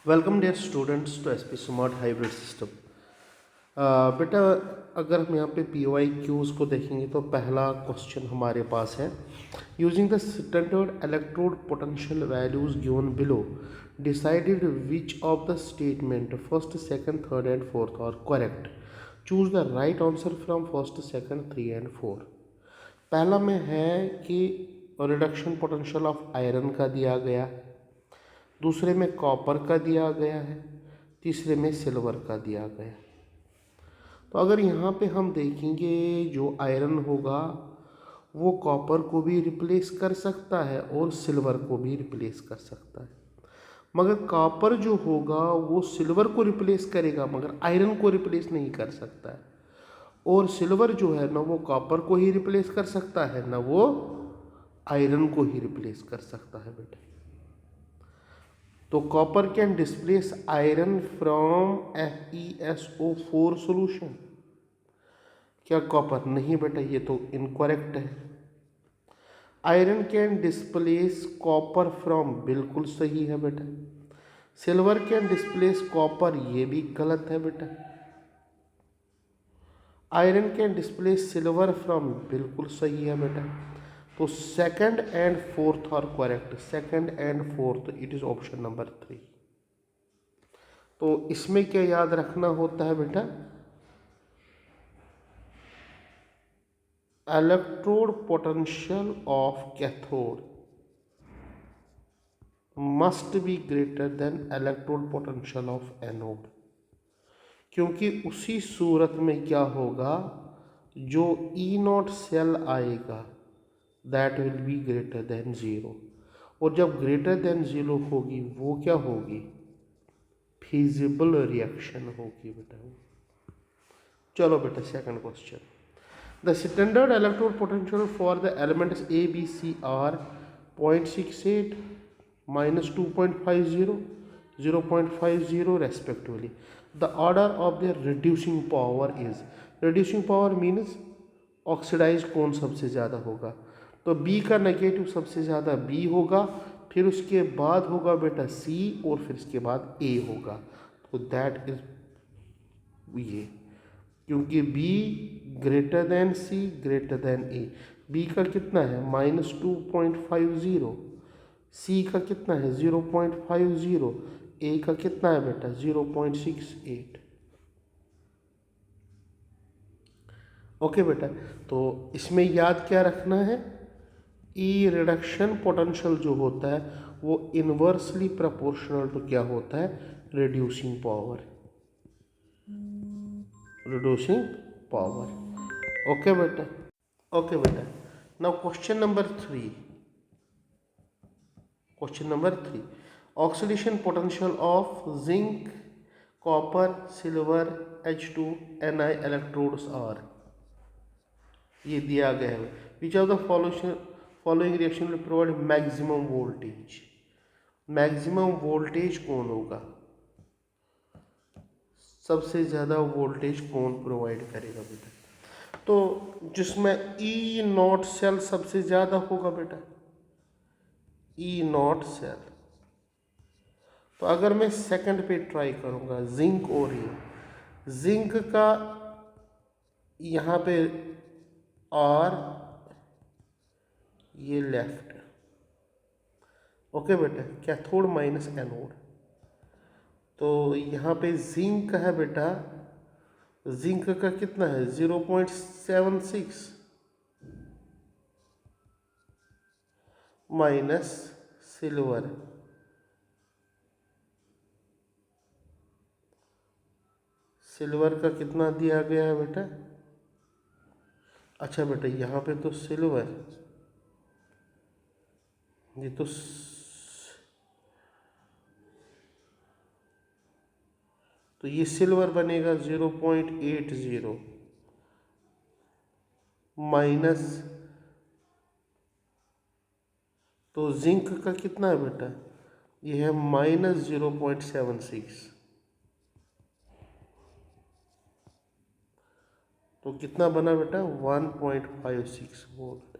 Welcome dear students to S P smart hybrid system. बेटा, अगर हम यहाँ पे पी वाई क्यूज़ को देखेंगे तो पहला क्वेश्चन हमारे पास है, using the standard electrode potential values given below decided which of the statement first second third and fourth are correct, choose the right answer from first second three and four. पहला में है कि reduction potential of iron का दिया गया, दूसरे में copper का दिया गया है, तीसरे में सिल्वर का दिया गया। तो अगर यहाँ पे हम देखेंगे जो आयरन होगा वो कॉपर को भी रिप्लेस कर सकता है और सिल्वर को भी रिप्लेस कर सकता है, मगर कॉपर जो होगा वो सिल्वर को रिप्लेस करेगा मगर आयरन को रिप्लेस नहीं कर सकता है, और सिल्वर जो है ना वो कॉपर को ही रिप्लेस कर सकता है ना वो आयरन को ही रिप्लेस कर सकता है बेटा। तो copper can displace iron from FeSO4 solution. क्या कॉपर? नहीं बेटा, ये तो इनकरेक्ट है। Iron can displace copper from, बिल्कुल सही है बेटा। सिल्वर कैन डिस्प्लेस कॉपर, ये भी गलत है बेटा। Iron can displace silver from, बिल्कुल सही है बेटा। तो second and fourth are correct, second and fourth, it is option number 3। तो इसमें क्या याद रखना होता है बेटा, electrode potential of cathode must be greater than electrode potential of anode, क्योंकि उसी सूरत में क्या होगा, जो ई नॉट सेल आएगा that will be greater than zero, और जब ग्रेटर देन ज़ीरो होगी वो क्या होगी, फिजिबल रिएक्शन होगी बेटा। चलो बेटा, second question, the standard electrode potential for the elements A B C are 0.68 -2.50 0.50 respectively. The order of their reducing power is, reducing power means oxidize कौन सबसे ज़्यादा होगा, तो B का नेगेटिव सबसे ज़्यादा B होगा, फिर उसके बाद होगा बेटा C, और फिर इसके बाद A होगा। तो दैट इज ये, क्योंकि B greater than C greater than A। B का कितना है -2.50, C का कितना है 0.50, A का कितना है बेटा 0.68। ओके बेटा, तो इसमें याद क्या रखना है, ई रिडक्शन पोटेंशियल जो होता है वो इन्वर्सली प्रोपोर्शनल टू क्या होता है, reducing power, reducing power. Okay बेटा, ओके बेटा। Now question number 3, question number 3, oxidation potential of zinc copper silver H2 Ni electrodes are, ये दिया गया है। Which of the following reaction will provide maximum voltage, maximum voltage कौन होगा, सबसे ज़्यादा वोल्टेज कौन प्रोवाइड करेगा बेटा, तो जिसमें ई नॉट सेल सबसे ज़्यादा होगा बेटा, ई नॉट सेल। तो अगर मैं सेकंड पे ट्राई करूँगा जिंक और ये जिंक का यहाँ पे आर, ये लेफ्ट, ओके बेटा, कैथोड माइनस एनोड। तो यहाँ पे जिंक है बेटा, जिंक का कितना है 0.76 माइनस सिल्वर, सिल्वर का कितना दिया गया है बेटा, अच्छा बेटा यहाँ पे तो सिल्वर, ये तो ये सिल्वर बनेगा 0.80 माइनस, तो जिंक का कितना है बेटा, ये है -0.76, तो कितना बना बेटा 1.56 वोल्ट,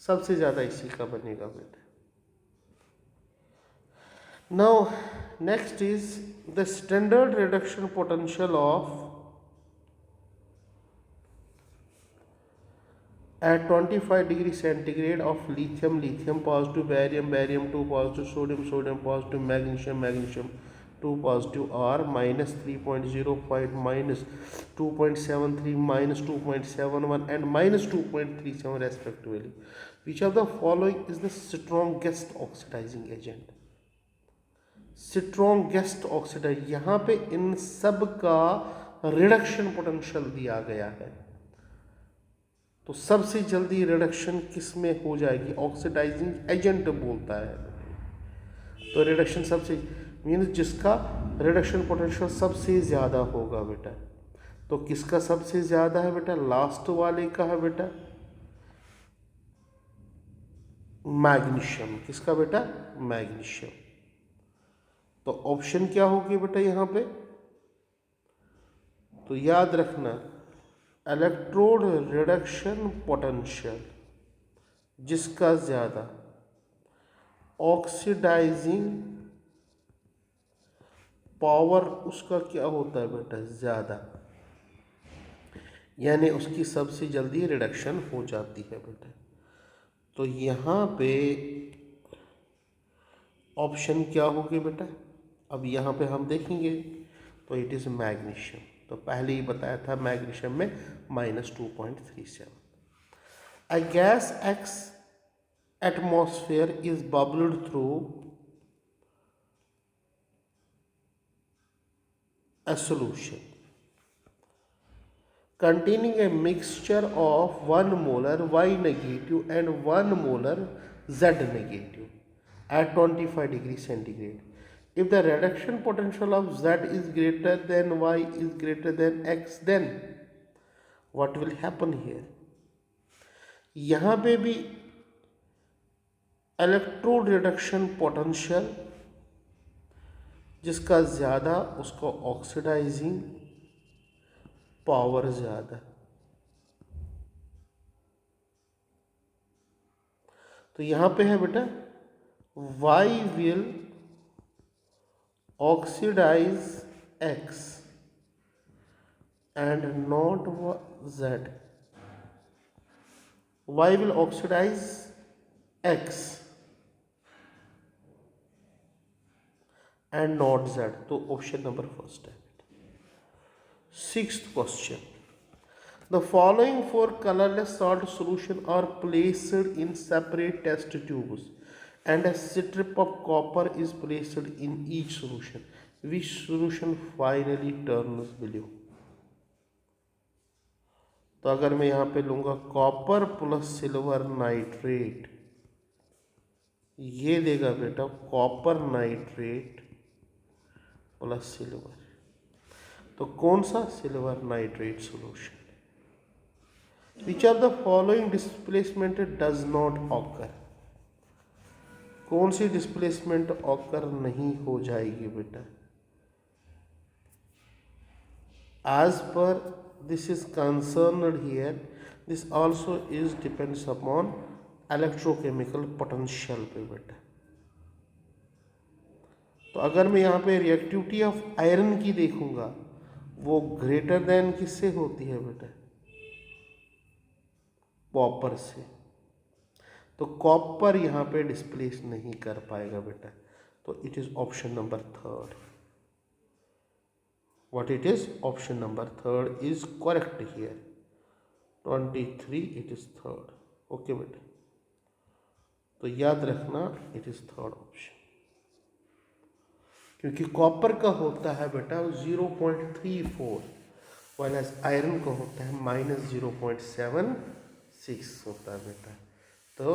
सबसे ज़्यादा इसी का बनेगा बेटा। Now next is the standard reduction potential of at 25 degree centigrade of lithium, lithium positive, barium, barium 2 positive, sodium, sodium positive, magnesium, magnesium 2 positive are minus 3.05, minus 2.73, minus 2.71 and minus 2.37 respectively. Which of the following is the strongest oxidizing agent? Strongest oxidize, यहाँ पे इन सब का reduction potential दिया गया है, तो सबसे जल्दी रिडक्शन किस में हो जाएगी? ऑक्सीडाइजिंग एजेंट बोलता है, तो रिडक्शन सबसे मीन्स जिसका रिडक्शन पोटेंशियल सबसे ज़्यादा होगा बेटा, तो किसका सबसे ज़्यादा है बेटा? लास्ट वाले का है बेटा, मैग्नीशियम। किसका बेटा? मैग्नीशियम। तो ऑप्शन क्या होगी बेटा यहाँ पे? तो याद रखना, इलेक्ट्रोड रिडक्शन पोटेंशियल जिसका ज़्यादा, ऑक्सीडाइजिंग पावर उसका क्या होता है बेटा? ज़्यादा, यानी उसकी सबसे जल्दी रिडक्शन हो जाती है बेटा। तो यहाँ पे ऑप्शन क्या होगी बेटा? अब यहाँ पे हम देखेंगे तो इट इज़ मैग्नीशियम। तो पहले ही बताया था मैग्नीशियम में minus 2.37। A gas X atmosphere is bubbled through a solution containing a mixture of 1 molar Y negative and 1 molar Z negative at 25 degree centigrade. If the reduction potential of Z is greater than Y is greater than X, then what will happen here? यहाँ पे भी electrode reduction potential जिसका ज़्यादा उसको oxidising power ज़्यादा, तो यहाँ पे है बेटा Y will oxidize X and not Z. Y will oxidize X and not Z. तो ऑप्शन नंबर फर्स्ट है। Sixth question, the following four colorless salt solution are placed in separate test tubes and a strip of copper is placed in each solution. Which solution finally turns blue? तो अगर मैं यहाँ पे लूँगा copper plus silver nitrate, ये देगा बेटा copper nitrate plus silver, तो कौन सा? Silver nitrate solution. Which of the following displacement does not occur? कौन सी डिस्प्लेसमेंट ऑकर नहीं हो जाएगी बेटा? As per this is concerned here, this also is depends upon electrochemical potential पे बेटा। तो अगर मैं यहाँ पे रिएक्टिविटी ऑफ आयरन की देखूंगा, वो ग्रेटर देन किससे होती है बेटा? कॉपर से, तो कॉपर यहाँ पे डिस्प्लेस नहीं कर पाएगा बेटा, तो it is option number third. What it is? Option number third is correct here. 23 it is third. Okay बेटा, तो याद रखना इट इज थर्ड ऑप्शन, क्योंकि कॉपर का होता है बेटा 0.34, वाइल आयरन का होता है माइनस 0.76 होता है बेटा। तो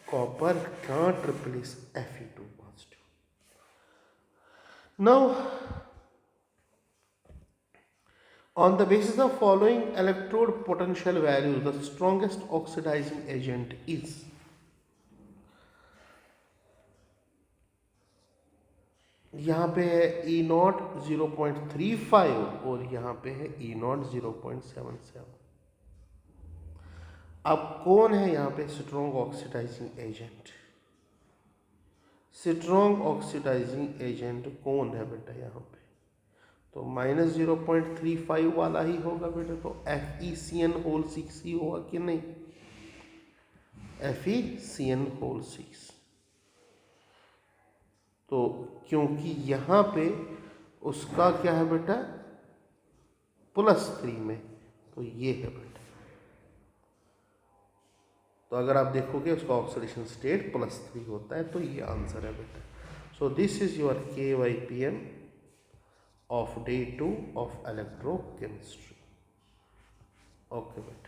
copper can't replace Fe2 positive. Now, on the basis of following electrode potential values, the strongest oxidizing agent is, यहाँ पे है E0 0.35 और यहाँ पे है E0 0.77। अब कौन है यहाँ पे strong oxidizing agent? Strong oxidizing agent कौन है बेटा यहाँ पे? तो -0.35 वाला ही होगा बेटा। तो FeCN6 ही होगा कि नहीं? FeCN6। तो क्योंकि यहाँ पे उसका क्या है बेटा, +3 में, तो ये है बेटा। तो अगर आप देखोगे उसका ऑक्सीडेशन स्टेट +3 होता है, तो ये आंसर है बेटा। So this is your KYPM of Day 2 of electrochemistry. Okay बेटा।